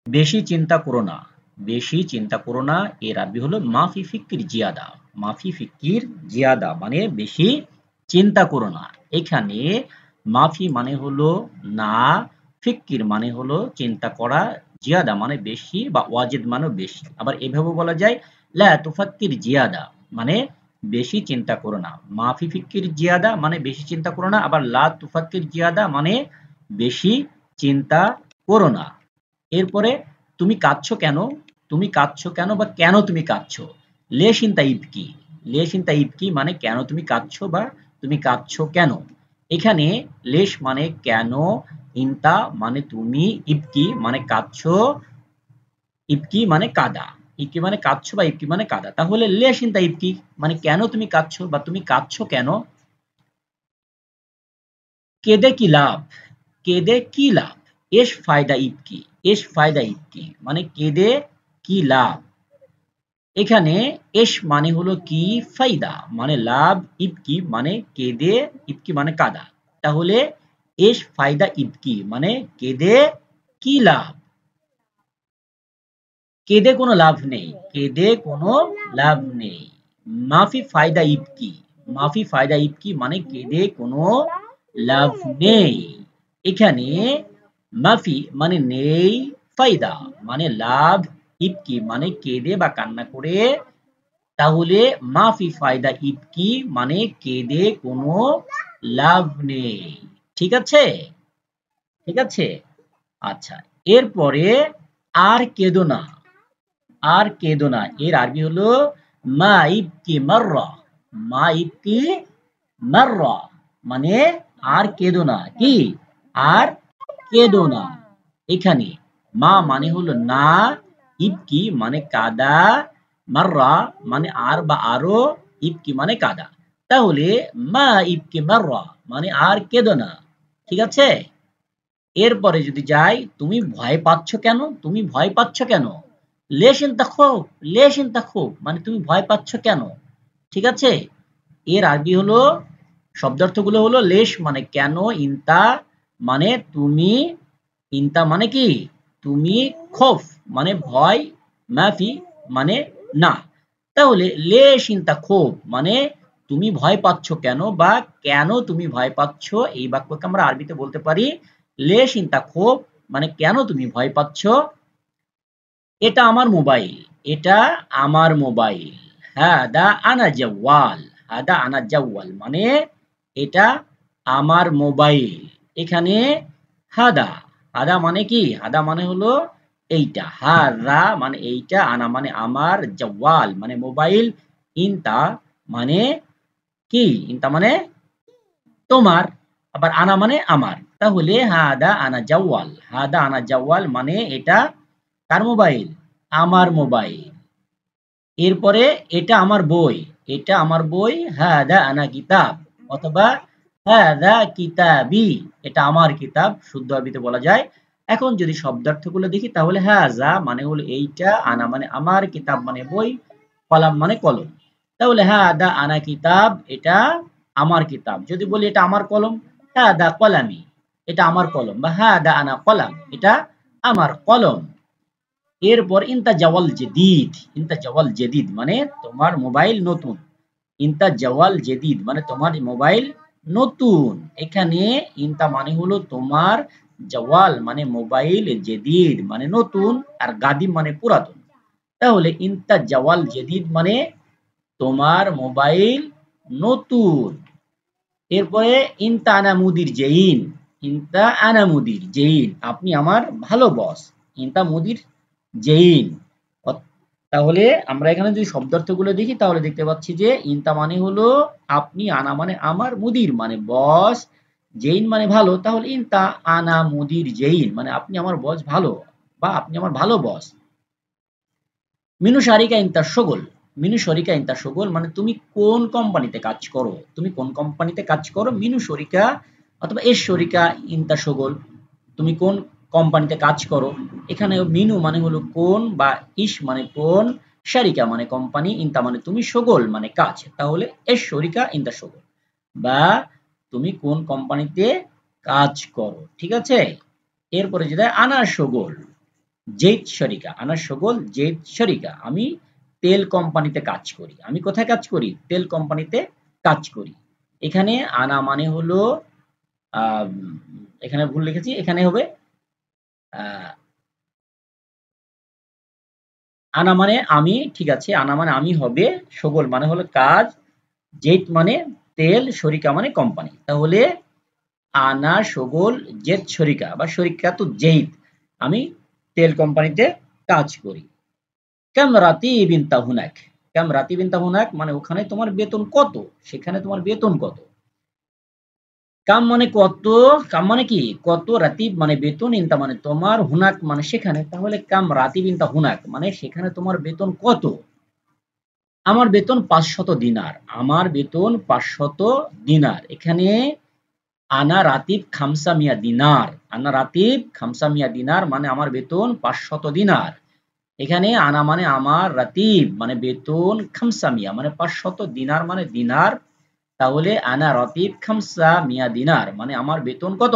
বেশি চিন্তা করো না, বেশি চিন্তা করো না এর আরবি হলো মাফি ফিক্কির জিয়াদা। মাফি ফিক্কির জিয়াদা মানে বেশি চিন্তা করো না। এখানে মাফি মানে হলো না, ফিক্কির মানে হলো চিন্তা করা, জিয়াদা মানে বেশি বা ওয়াজিদ মানে বেশি। আবার এভাবে বলা যায় লা তুফাক্কির জিয়াদা মানে বেশি চিন্তা করো না। মাফি ফিক্কির জিয়াদা মানে বেশি চিন্তা করো না, আবার লা তুফাক্কির জিয়াদা মানে বেশি চিন্তা করো না। এরপরে তুমি কাঁদছো কেন? তুমি কাঁদছো কেন বা কেন তুমি কাঁদছো? লেশ ইনতা ইবকি। লেশ ইনতা ইবকি মানে কেন তুমি কাঁদছো বা তুমি কাঁদছো কেন? এখানে লেশ মানে কেন, ইনতা মানে তুমি, ইবকি মানে কাঁদছো, ইবকি মানে কাঁদা। ইবকি মানে কাঁদছো বা ইবকি মানে কাঁদা। তাহলে লেশ ইনতা ইবকি মানে কেন তুমি কাঁদছো বা তুমি কাঁদছো কেন? কেঁদে কি লাভ? কেঁদে কি লাভ? এস ফায়দা ইবকি। এস ফায়দা ইবকি মানে কেঁদে কি লাভ? এখানে এস মানে হলো কি, ফায়দা মানে লাভ, ইবকি মানে কেঁদে, ইবকি মানে কাদা। তাহলে এস ফায়দা ইবকি মানে কেঁদে কি লাভ? কেঁদে কোনো লাভ নেই, কেঁদে কোনো লাভ নেই। মাফি ফায়দা ইবকি, মাফি ফায়দা ইবকি মানে কেঁদে কোনো লাভ নেই। এখানে মাফি মানে নেই, ফায়দা মানে লাভ, ইবকি মানে কেঁদে বা কান্না করে। তাহলে মাফি ফায়দা ইবকি মানে কেঁদে কোনো লাভ নেই। ঠিক আছে? ঠিক আছে? আচ্ছা, এরপরে আর কেঁদো না, আর কেঁদো না এর আরবি হলো মা ইবকি মাররা। মা ইবকি মাররা মানে আর কেঁদো না, কি? আর কেঁদো না। এখানে মা মানে হলো না, ইবকি মানে কাদা, মাররা মানে আর বা আরো, ইবকি মানে কাদা। তাহলে মা ইবকি মাররা মানে আর কেঁদো না। ঠিক আছে? এরপরে যদি যাই, তুমি ভয় পাচ্ছ কেন? তুমি ভয় পাচ্ছ কেন? লেশ ইনতা খৌফ, লেশ ইনতা খৌফ মানে তুমি ভয় পাচ্ছ কেন? ঠিক আছে? এর আরবি হলো শব্দার্থগুলো হলো লেশ মানে কেন, ইনতা মানে তুমি, ইনতা মানে কি? তুমি, খৌফ মানে ভয়, মাফি মানে না। তাহলে লেশ ইনতা খৌফ মানে তুমি ভয় পাচ্ছ কেন বা কেন তুমি ভয় পাচ্ছ? এই বাক্যকে আমরা আরবিতে বলতে পারি লেশ ইনতা খৌফ মানে কেন তুমি ভয় পাচ্ছ? এটা আমার মোবাইল, এটা আমার মোবাইল। হাদা আনা জাওয়াল, হাদা আনা জাওয়াল মানে এটা আমার মোবাইল। এখানে হাদা, হাদা মানে কি? হাদা মানে হলো এইটা, হাদা মানে এইটা, আনা মানে আমার, জাওয়াল মানে মোবাইল, ইনতা মানে কি? ইনতা মানে তোমার, আবার আনা মানে আমার। তাহলে হাদা আনা জাওয়াল, হাদা আনা জাওয়াল মানে এটা কার মোবাইল? আমার মোবাইল। এরপরে এটা আমার বই, এটা আমার বই, হাদা আনা কিতাব অথবা হাদা কিতাবি, এটা আমার কিতাব শুদ্ধ আরবিতে বলা যায়। এখন যদি শব্দার্থগুলো দেখি তাহলে হাজা মানে হলো এইটা, আনা মানে আমার, কিতাব মানে বই, কলাম মানে কলম। তাহলে হাদা আনা কিতাব এটা আমার কিতাব। যদি বলি এটা আমার কলম, হাদা কলামি এটা আমার কলম, বা হাদা আনা কলাম এটা আমার কলম। এরপর ইনতা জাওয়াল জেদিদ, ইনতা জাওয়াল জেদিদ মানে তোমার মোবাইল নতুন, ইনতা জাওয়াল জেদিদ মানে তোমার মোবাইল নতুন। এখানে ইনতা মানে হলো তোমার, জাওয়াল মানে মোবাইল, জেদিদ মানে নতুন, আর গাদিম মানে পুরাতন। তাহলে ইনতা জাওয়াল জেদিদ মানে তোমার মোবাইল নতুন। এরপরে ইনতা আনা মুদির জেইন, ইনতা আনা মুদির জেইন আপনি আমার ভালো বস, ইনতা মুদির জেইন। তাহলে আমরা এখানে যদি শব্দার্থগুলো দেখি তাহলে দেখতে পাচ্ছি যে ইনতা মানে হলো আপনি, আনা মানে আমার, মুদির মানে বস, জেইন মানে ভালো। তাহলে ইনতা আনা মুদির জেইন মানে আপনি আমার বস ভালো বা আপনি আমার ভালো বস। মিনু শারিকা ইনতা শগল, মিনু শরিকা ইনতা শগল মানে তুমি কোন কোম্পানিতে কাজ করো? তুমি কোন কোম্পানিতে কাজ করো? মিনু শরিকা অথবা এস শরিকা ইনতা শগল তুমি কোন কোম্পানিতে কাজ করো? এখানে মিনু মানে হলো কোন বা ইস মানে কোন, শারিকা মানে কোম্পানি, ইনতা মানে তুমি, শগল মানে কাজ। তাহলে এস শরিকা ইনতা শগল বা তুমি কোন কোম্পানিতে কাজ করো। ঠিক আছে? এরপরে যেটা আনা শগল, জেদ শরিকা, আনা শগল জেদ শরিকা, আমি তেল কোম্পানিতে কাজ করি। আমি কোথায় কাজ করি? তেল কোম্পানিতে কাজ করি। এখানে আনা মানে হলো এখানে ভুল লিখেছি, এখানে হবে আনা মানে আমি, ঠিক আছে, আনা মানে আমি হবে, শগল মানে হলো কাজ, জেদ মানে তেল, শরিকা মানে কোম্পানি। তাহলে আনা শগল জেদ শরিকা বা শরিকা তো জেদ, আমি তেল কোম্পানিতে কাজ করি। কাম রাতিবিন তাহুনাক, কাম রাতিবিন তাহুনাক মানে ওখানে তোমার বেতন কত, সেখানে তোমার বেতন কত। কাম মানে কত, কাম মানে কি কত, রাতিব মানে বেতন, ইনতা মানে তোমার, হুনাক মানে সেখানে। তাহলে কাম রাতিব ইনতা হুনাক মানে সেখানে তোমার বেতন কত। আমার বেতন ৫০০ দিনার, আমার বেতন ৫০০ দিনার। এখানে আনা রাতিব খামসা মিয়া দিনার, আনা রাতিব খামসা মিয়া দিনার মানে আমার বেতন ৫০০ দিনার। এখানে আনা মানে আমার, রাতিব মানে বেতন, খামসা মিয়া মানে ৫০০, দিনার মানে দিনার। তাহলে আনা রাতিব খামসা মিয়া দিনার মানে আমার বেতন কত?